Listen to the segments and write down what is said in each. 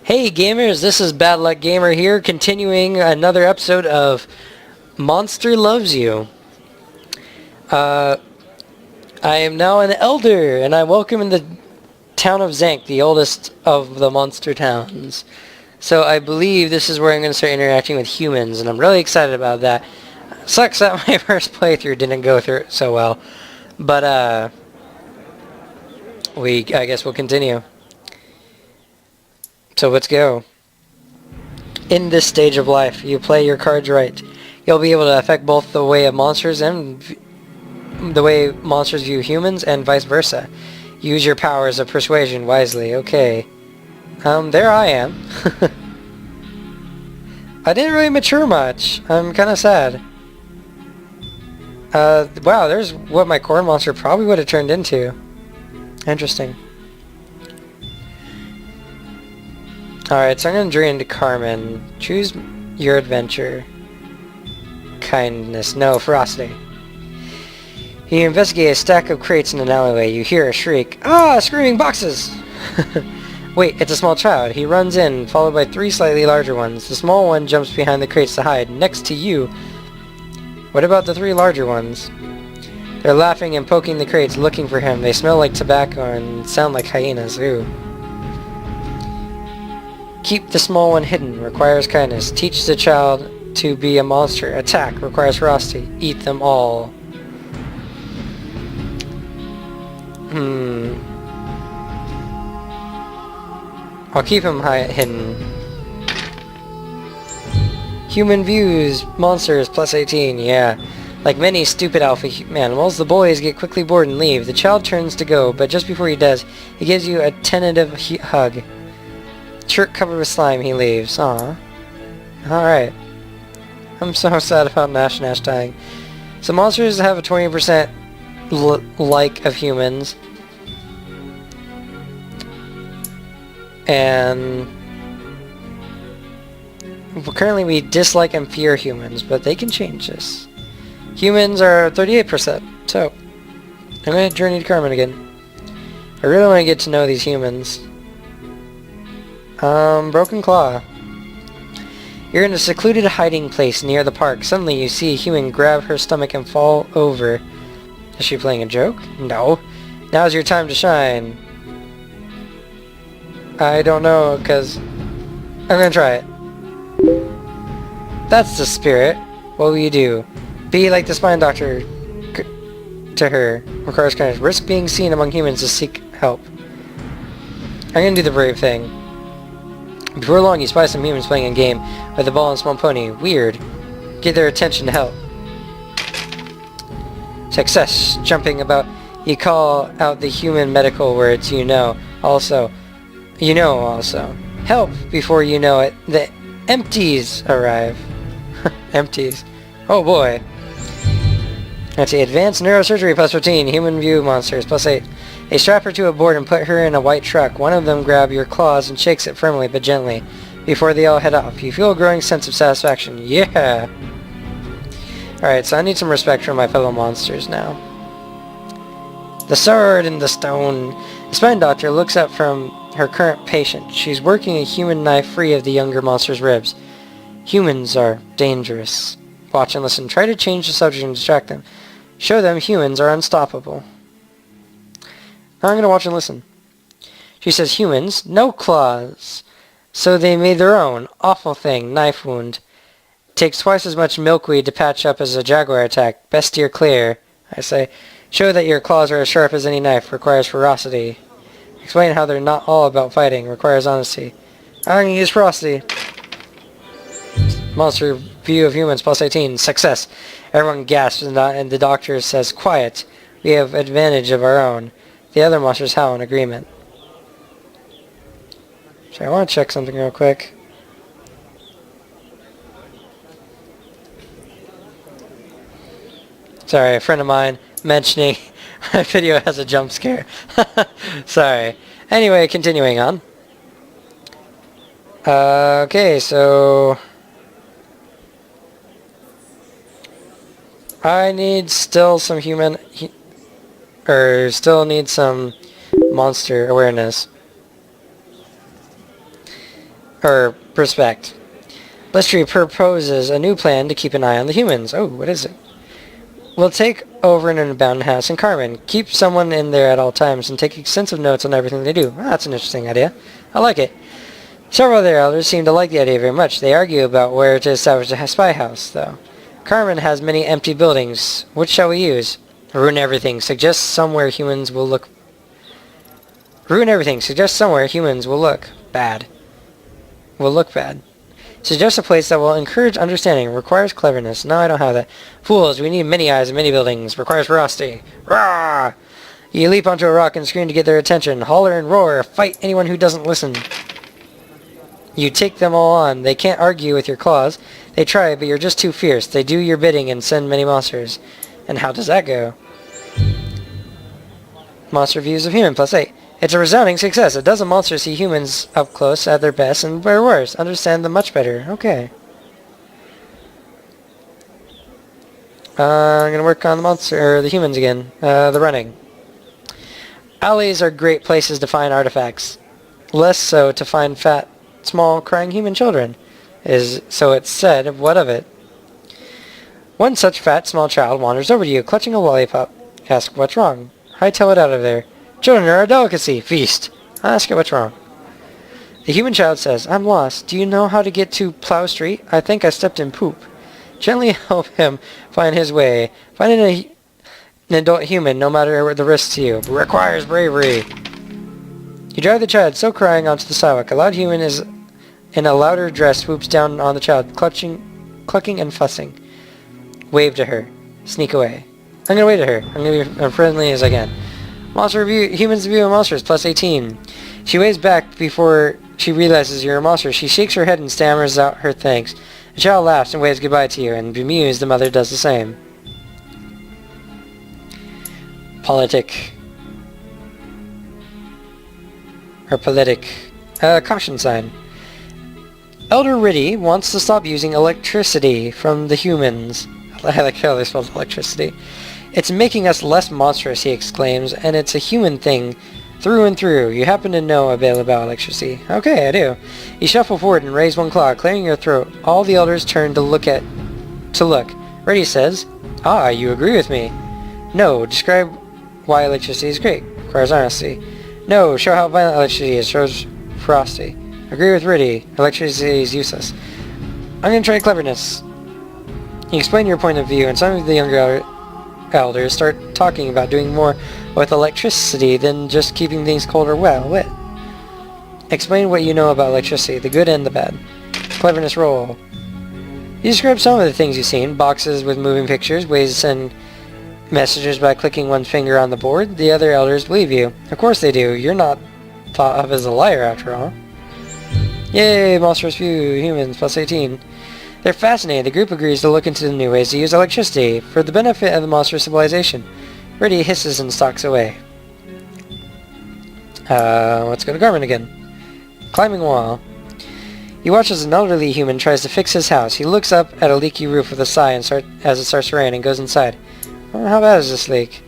Hey gamers, this is Bad Luck Gamer here, continuing another episode of Monster Loves You. I am now an elder, and I'm welcome in the town of Zank, the oldest of the monster towns. So I believe this is where I'm going to start interacting with humans, and I'm really excited about that. Sucks that my first playthrough didn't go through so well, but I guess we'll continue. So let's go. In this stage of life, you play your cards right. You'll be able to affect both the way of monsters and the way monsters view humans and vice versa. Use your powers of persuasion wisely. Okay. There I am. I didn't really mature much. I'm kind of sad. Wow, there's what my corn monster probably would have turned into. Interesting. Alright, so I'm going to drain into Carmen. Choose your adventure. Kindness. No, ferocity. You investigate a stack of crates in an alleyway. You hear a shriek. Ah! Screaming boxes! Wait, it's a small child. He runs in, followed by three slightly larger ones. The small one jumps behind the crates to hide. Next to you. What about the three larger ones? They're laughing and poking the crates, looking for him. They smell like tobacco and sound like hyenas. Ooh. Keep the small one hidden. Requires kindness. Teach the child to be a monster. Attack. Requires ferocity. Eat them all. I'll keep him hidden. Human views. Monsters. Plus 18. Yeah. Like many stupid alpha animals, the boys get quickly bored and leave. The child turns to go, but just before he does, he gives you a tentative hug. Shirt covered with slime, he leaves. Aw. Alright. I'm so sad about Nash dying. So monsters have a 20% like of humans. And currently we dislike and fear humans, but they can change this. Humans are 38%, so I'm going to journey to Carmen again. I really want to get to know these humans. Broken Claw. You're in a secluded hiding place near the park. Suddenly you see a human grab her stomach and fall over. Is she playing a joke? No. Now's your time to shine. I don't know, because I'm gonna try it. That's the spirit. What will you do? Be like the spine doctor to her. Requires kindness. Risk being seen among humans to seek help. I'm gonna do the brave thing. Before long, you spy some humans playing a game with a ball and small pony. Weird. Get their attention to help. Success. Jumping about. You call out the human medical words you know. Also. Help! Before you know it, the empties arrive. Empties. Oh boy. Let's see. Advanced neurosurgery plus 15. Human view monsters plus 8. They strap her to a board and put her in a white truck. One of them grabs your claws and shakes it firmly but gently before they all head off. You feel a growing sense of satisfaction. Yeah! Alright, so I need some respect from my fellow monsters now. The sword and the stone. The spine doctor looks up from her current patient. She's working a human knife free of the younger monster's ribs. Humans are dangerous. Watch and listen. Try to change the subject and distract them. Show them humans are unstoppable. Now I'm going to watch and listen. She says, humans, no claws. So they made their own. Awful thing. Knife wound. Takes twice as much milkweed to patch up as a jaguar attack. Best steer clear. I say, show that your claws are as sharp as any knife. Requires ferocity. Explain how they're not all about fighting. Requires honesty. I'm going to use ferocity. Monster view of humans plus 18. Success. Everyone gasps and the doctor says, quiet. We have advantage of our own. The other monsters howl in agreement. So I want to check something real quick. Sorry, a friend of mine mentioning my video has a jump scare. Sorry. Anyway, continuing on. Okay, so I need still some still need some monster awareness. or respect. Lestri proposes a new plan to keep an eye on the humans. Oh, what is it? We'll take over an abandoned house in Carmen. Keep someone in there at all times and take extensive notes on everything they do. Well, that's an interesting idea. I like it. Several other elders seem to like the idea very much. They argue about where to establish a spy house, though. Carmen has many empty buildings. Which shall we use? Ruin everything. Suggest somewhere humans will look... Ruin everything. Suggest somewhere humans will look bad. Will look bad. Suggest a place that will encourage understanding. Requires cleverness. No, I don't have that. Fools, we need many eyes and many buildings. Requires ferocity. Roar! You leap onto a rock and scream to get their attention. Holler and roar. Fight anyone who doesn't listen. You take them all on. They can't argue with your claws. They try, but you're just too fierce. They do your bidding and send many monsters. And how does that go? Monster views of human, +8. It's a resounding success. A dozen monsters see humans up close at their best and their worst. Understand them much better. Okay. I'm gonna work on the humans again. The running. Alleys are great places to find artifacts. Less so to find fat, small, crying human children. So it's said. What of it? One such fat, small child wanders over to you, clutching a lollipop. Ask what's wrong. Hightail it out of there. Children are a delicacy. Feast. Ask it what's wrong. The human child says, I'm lost. Do you know how to get to Plow Street? I think I stepped in poop. Gently help him find his way. Finding an adult human, no matter the risk to you, requires bravery. You drive the child, still crying, onto the sidewalk. A loud human is in a louder dress swoops down on the child, clucking and fussing. Wave to her. Sneak away. I'm gonna wave to her. I'm gonna be as friendly as I can. Monster review, humans view of monsters, +18. She waves back before she realizes you're a monster. She shakes her head and stammers out her thanks. The child laughs and waves goodbye to you, and bemused, the mother does the same. Politic. Or politic. Caution sign. Elder Riddy wants to stop using electricity from the humans. I like how they spelled electricity. It's making us less monstrous, he exclaims, and it's a human thing through and through. You happen to know a bit about electricity. Okay, I do. You shuffle forward and raise one claw, clearing your throat. All the elders turn to look. Riddy says, Ah, you agree with me. No, describe why electricity is great. Requires honesty. No, show how violent electricity is. Shows ferocity. Agree with Riddy. Electricity is useless. I'm going to try cleverness. You explain your point of view, and some of the younger elders start talking about doing more with electricity than just keeping things cold or wet. Explain what you know about electricity, the good and the bad. Cleverness roll. You describe some of the things you've seen. Boxes with moving pictures, ways to send messages by clicking one finger on the board. The other elders believe you. Of course they do. You're not thought of as a liar after all. Yay, monstrous view, humans, +18. They're fascinated. The group agrees to look into the new ways to use electricity for the benefit of the monster civilization. Riddy hisses and stalks away. Let's go to Carmen again. Climbing wall. You watch as an elderly human tries to fix his house. He looks up at a leaky roof with a sigh as it starts to rain and goes inside. Well, how bad is this leak?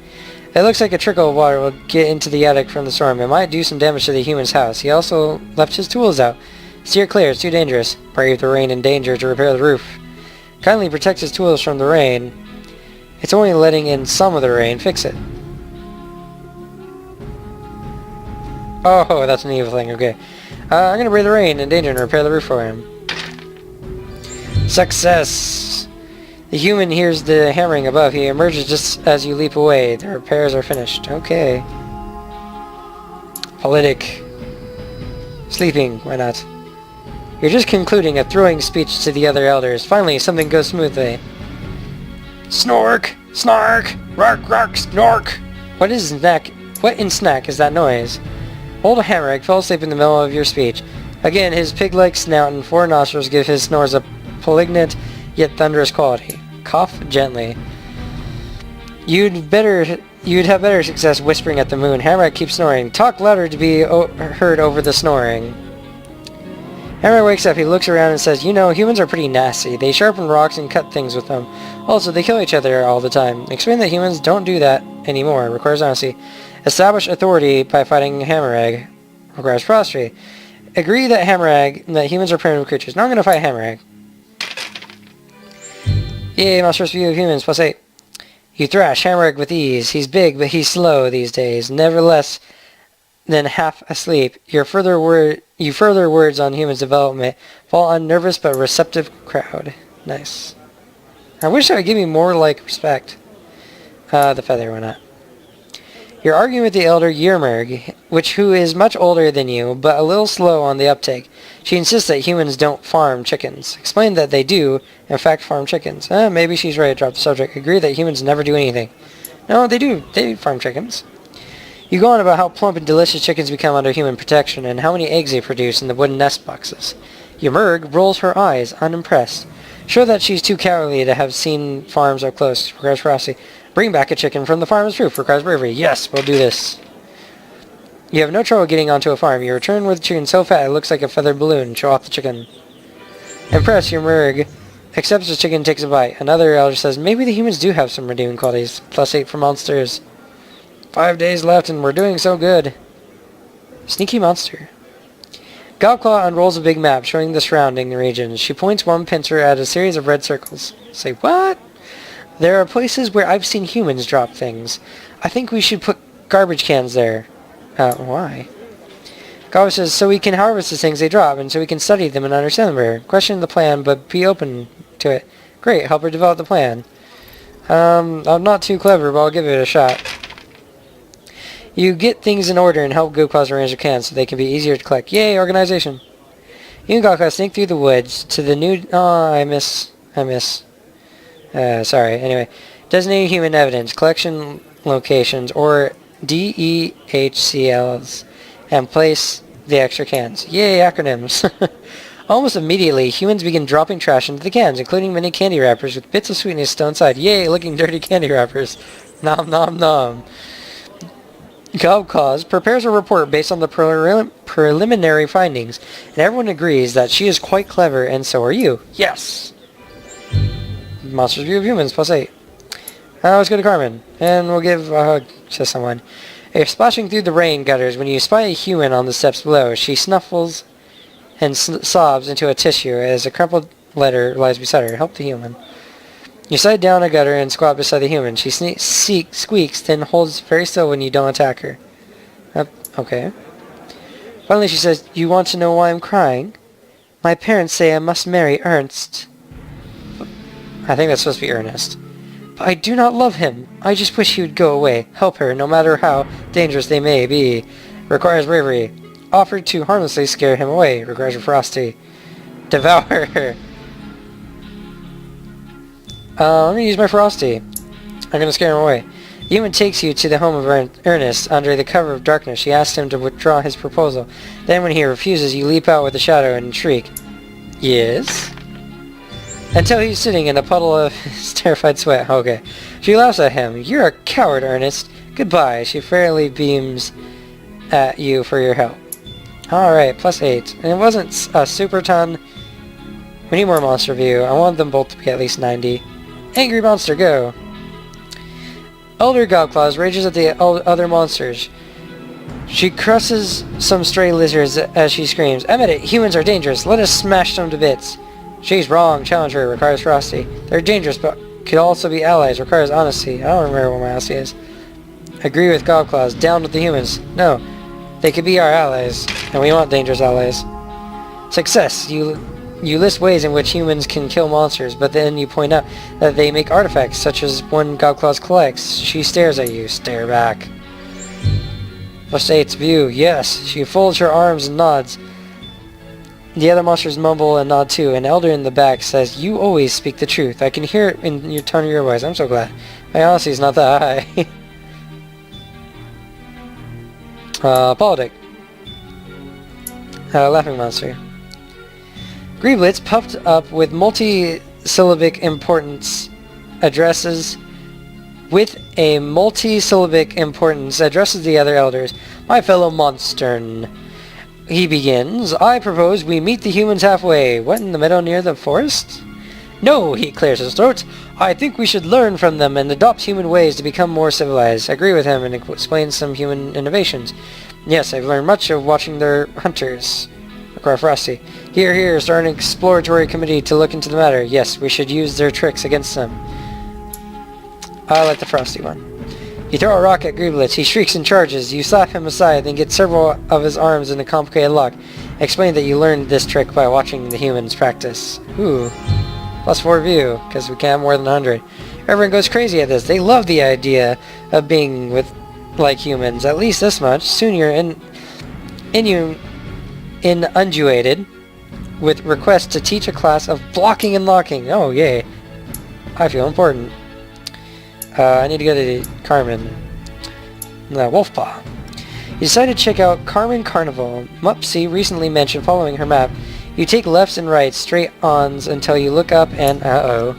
It looks like a trickle of water will get into the attic from the storm. It might do some damage to the human's house. He also left his tools out. Steer clear, it's too dangerous. Brave the rain and danger to repair the roof. Kindly protect his tools from the rain. It's only letting in some of the rain. Fix it. Oh, that's an evil thing. Okay. I'm gonna brave the rain and danger and repair the roof for him. Success! The human hears the hammering above. He emerges just as you leap away. The repairs are finished. Okay. Politic. Sleeping. Why not? You're just concluding a thrilling speech to the other elders. Finally, something goes smoothly. Snork! Snark! Rark! Rark! Snork! What in snack is that noise? Old Hammereg fell asleep in the middle of your speech. Again, his pig-like snout and four nostrils give his snores a poignant yet thunderous quality. Cough gently. You'd have better success whispering at the moon. Hammereg keeps snoring. Talk louder to be heard over the snoring. Hammereg wakes up. He looks around and says, You know, humans are pretty nasty. They sharpen rocks and cut things with them. Also, they kill each other all the time. Explain that humans don't do that anymore. Requires honesty. Establish authority by fighting Hammereg. Requires prostrate. Agree that that humans are primitive creatures. Now I'm going to fight Hammerhag. Yay, my first view of humans, +8. You thrash Hammerhag with ease. He's big, but he's slow these days. Never less than half asleep. You further words on humans' development fall on nervous but receptive crowd. Nice. I wish that would give me more, respect. The feather, why not? You're arguing with the elder Yrmerg, who is much older than you, but a little slow on the uptake. She insists that humans don't farm chickens. Explain that they do, in fact, farm chickens. Maybe she's ready to drop the subject. Agree that humans never do anything. No, they do. They farm chickens. You go on about how plump and delicious chickens become under human protection, and how many eggs they produce in the wooden nest boxes. Ymurg rolls her eyes, unimpressed. Sure that she's too cowardly to have seen farms up close. Requires ferocity. Bring back a chicken from the farm is proof. Requires bravery. Yes, we'll do this. You have no trouble getting onto a farm. You return with a chicken so fat it looks like a feathered balloon. Show off the chicken. Impressed, Ymurg accepts the chicken and takes a bite. Another elder says, maybe the humans do have some redeeming qualities. +8 for monsters. 5 days left and we're doing so good. Sneaky monster. Gobclaw unrolls a big map showing the surrounding regions. She points one pincer at a series of red circles. Say, what? There are places where I've seen humans drop things. I think we should put garbage cans there. Why? Gobclaw says, so we can harvest the things they drop, and so we can study them and understand them better. Question the plan, but be open to it. Great, help her develop the plan. I'm not too clever, but I'll give it a shot. You get things in order and help Gobclaws arrange their cans so they can be easier to collect. Yay, organization! You and Gobclaw sneak through the woods to the new... Oh, I miss. Sorry. Anyway, designated human evidence, collection locations, or DEHCLs, and place the extra cans. Yay, acronyms! Almost immediately, humans begin dropping trash into the cans, including many candy wrappers with bits of sweetness still inside. Yay, looking dirty candy wrappers. Nom nom nom. Gobclaws prepares a report based on the preliminary findings, and everyone agrees that she is quite clever, and so are you. Yes! Monsters View of Humans, +8. Let's go to Carmen, and we'll give a hug to someone. You're splashing through the rain gutters when you spy a human on the steps below. She snuffles and sobs into a tissue as a crumpled letter lies beside her. Help the human. You slide down a gutter and squat beside the human. She squeaks, then holds very still when you don't attack her. Okay. Finally she says, you want to know why I'm crying? My parents say I must marry Ernst. I think that's supposed to be Ernest. But I do not love him. I just wish he would go away. Help her, no matter how dangerous they may be. Requires bravery. Offer to harmlessly scare him away. Requires ferocity. Devour her. Let me use my ferocity. I'm going to scare him away. The human takes you to the home of Ernest. Under the cover of darkness, she asks him to withdraw his proposal. Then when he refuses, you leap out with a shadow and shriek. Yes? Until he's sitting in a puddle of his terrified sweat. Okay. She laughs at him. You're a coward, Ernest. Goodbye. She fairly beams at you for your help. Alright, +8. And it wasn't a super ton. We need more monster view. I want them both to be at least 90. Angry monster, go! Elder Gobclaws rages at the other monsters. She crushes some stray lizards as she screams, admit it, humans are dangerous. Let us smash them to bits. She's wrong. Challenge her. Requires ferocity. They're dangerous, but could also be allies. Requires honesty. I don't remember what my honesty is. Agree with Gobclaws. Down with the humans. No. They could be our allies, and we want dangerous allies. Success. You list ways in which humans can kill monsters, but then you point out that they make artifacts, such as one Gobclaws collects. She stares at you. Stare back. +8's view. Yes. She folds her arms and nods. The other monsters mumble and nod too. An elder in the back says, you always speak the truth. I can hear it in your tone of your voice. I'm so glad. My honesty is not that high. Politic. Laughing monster. Greeblitz, puffed up with multi-syllabic importance, addresses the other elders. My fellow monstern. He begins, I propose we meet the humans halfway. What, in the meadow near the forest? No, he clears his throat. I think we should learn from them and adopt human ways to become more civilized. I agree with him and explain some human innovations. Yes, I've learned much of watching their hunters. require Frosty. Here, start an exploratory committee to look into the matter. Yes, we should use their tricks against them. I like the Frosty one. You throw a rock at Greeblitz. He shrieks and charges. You slap him aside, then get several of his arms in a complicated lock. Explain that you learned this trick by watching the humans practice. Ooh. +4 view, because we can't have more than 100. Everyone goes crazy at this. They love the idea of being with like humans, at least this much. Soon you're inundated with requests to teach a class of blocking and locking. Oh, yay. I feel important. I need to go to Carmen. Wolfpaw. You decide to check out Carmen Carnival. Mupsy recently mentioned following her map. You take lefts and rights, straight-ons, until you look up and uh-oh.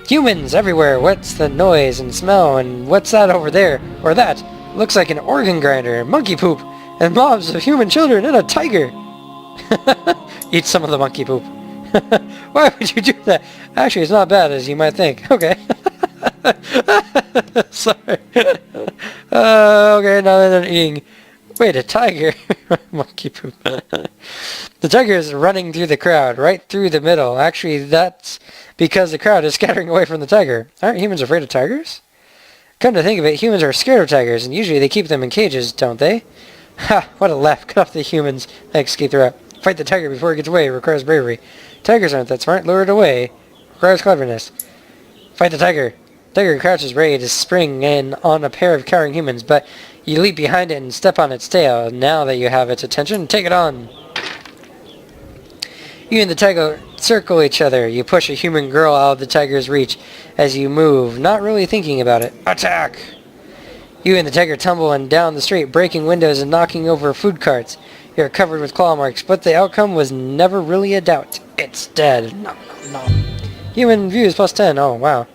Humans everywhere! What's the noise and smell, and what's that over there? Or that? Looks like an organ grinder, monkey poop, and mobs of human children, and a tiger! Eat some of the monkey poop. Why would you do that? Actually, it's not bad as you might think. Okay. Sorry. Okay, now that they're eating... Wait, a tiger? Monkey poop. The tiger is running through the crowd, right through the middle. Actually, that's because the crowd is scattering away from the tiger. Aren't humans afraid of tigers? Come to think of it, humans are scared of tigers, and usually they keep them in cages, don't they? Ha! What a laugh. Cut off the humans. Thanks, Keith Threat. Fight the tiger before it gets away. Requires bravery. Tigers aren't that smart. Lure it away. Requires cleverness. Fight the tiger. Tiger crouches ready to spring in on a pair of cowering humans, but you leap behind it and step on its tail. Now that you have its attention, take it on. You and the tiger circle each other. You push a human girl out of the tiger's reach as you move, not really thinking about it. Attack! You and the tiger tumble and down the street, breaking windows and knocking over food carts. You're covered with claw marks, but the outcome was never really a doubt. It's dead. No. Human views +10. Oh, wow.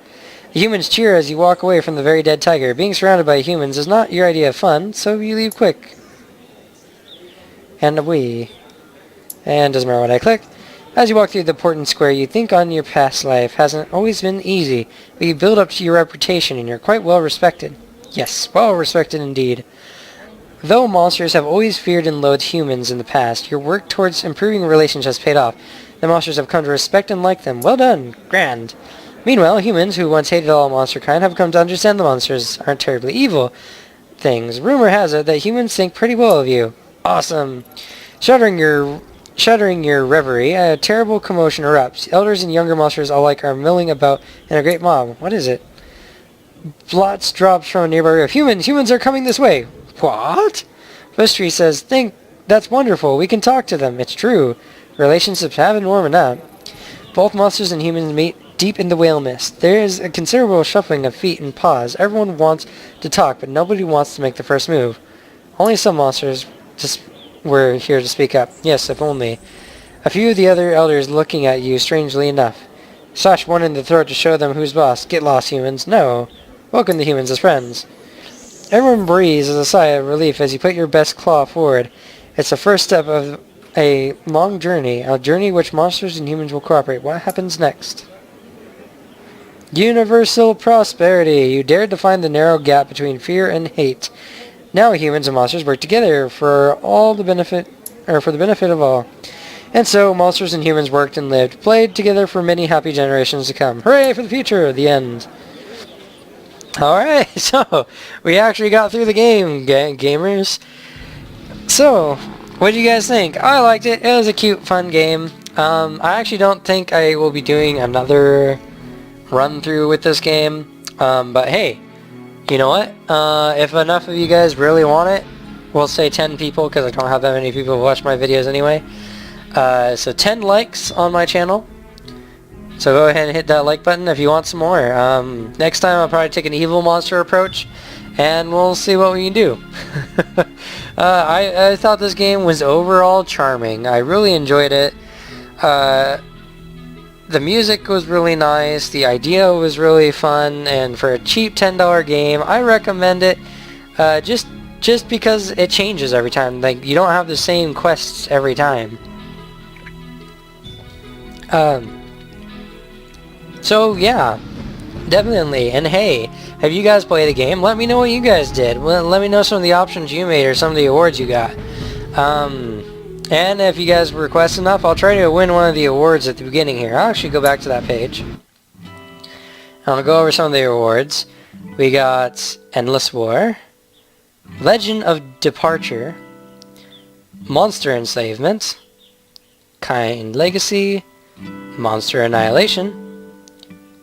The humans cheer as you walk away from the very dead tiger. Being surrounded by humans is not your idea of fun, so you leave quick. And away. And doesn't matter what I click. As you walk through the Portland Square, you think on your past life hasn't always been easy, but you build up to your reputation and you're quite well respected. Yes, well respected indeed. Though monsters have always feared and loathed humans in the past, your work towards improving relations has paid off. The monsters have come to respect and like them. Well done. Grand. Meanwhile, humans who once hated all monster kind have come to understand the monsters aren't terribly evil things. Rumor has it that humans think pretty well of you. Awesome. Shuddering your reverie, a terrible commotion erupts. Elders and younger monsters alike are milling about in a great mob. What is it? Blots drops from a nearby roof. Humans are coming this way. What? Bush says, think that's wonderful. We can talk to them. It's true. Relationships have been warming up. Both monsters and humans meet deep in the whale mist. There is a considerable shuffling of feet and paws. Everyone wants to talk, but nobody wants to make the first move. Only some monsters were here to speak up. Yes, if only. A few of the other elders looking at you, strangely enough. Slash one in the throat to show them who's boss. Get lost, humans. No. Welcome the humans as friends. Everyone breathes a sigh of relief as you put your best claw forward. It's the first step of a long journey, a journey which monsters and humans will cooperate. What happens next? Universal prosperity. You dared to find the narrow gap between fear and hate. Now humans and monsters work together for the benefit of all. And so monsters and humans worked and lived, played together for many happy generations to come. Hooray for the future! The end. Alright, so we actually got through the game, gamers. So, what do you guys think? I liked it. It was a cute, fun game. I actually don't think I will be doing another run through with this game. But hey, you know what? If enough of you guys really want it, we'll say 10 people, because I don't have that many people who watch my videos anyway. So 10 likes on my channel. So go ahead and hit that like button if you want some more. Next time I'll probably take an evil monster approach, and we'll see what we can do. I thought this game was overall charming. I really enjoyed it. The music was really nice, the idea was really fun, and for a cheap $10 game, I recommend it. Just because it changes every time. Like, you don't have the same quests every time. So yeah, definitely. And hey, have you guys played the game? Let me know what you guys did. Let me know some of the options you made or some of the awards you got. And if you guys request enough, I'll try to win one of the awards at the beginning here. I'll actually go back to that page. I'll go over some of the awards. We got Endless War, Legend of Departure, Monster Enslavement, Kind Legacy, Monster Annihilation,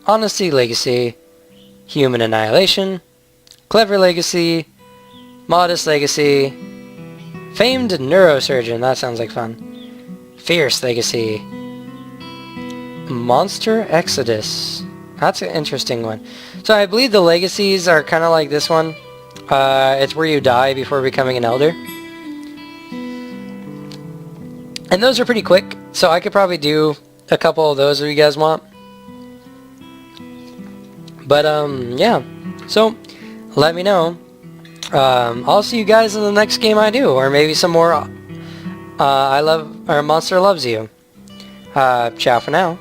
Honesty Legacy, Human Annihilation, Clever Legacy, Modest Legacy, Famed Neurosurgeon, that sounds like fun, Fierce Legacy, Monster Exodus, that's an interesting one. So I believe the legacies are kind of like this one. It's where you die before becoming an elder. And those are pretty quick, so I could probably do a couple of those if you guys want. But, yeah. So, let me know. I'll see you guys in the next game I do, or maybe some more Monster Loves You. Ciao for now.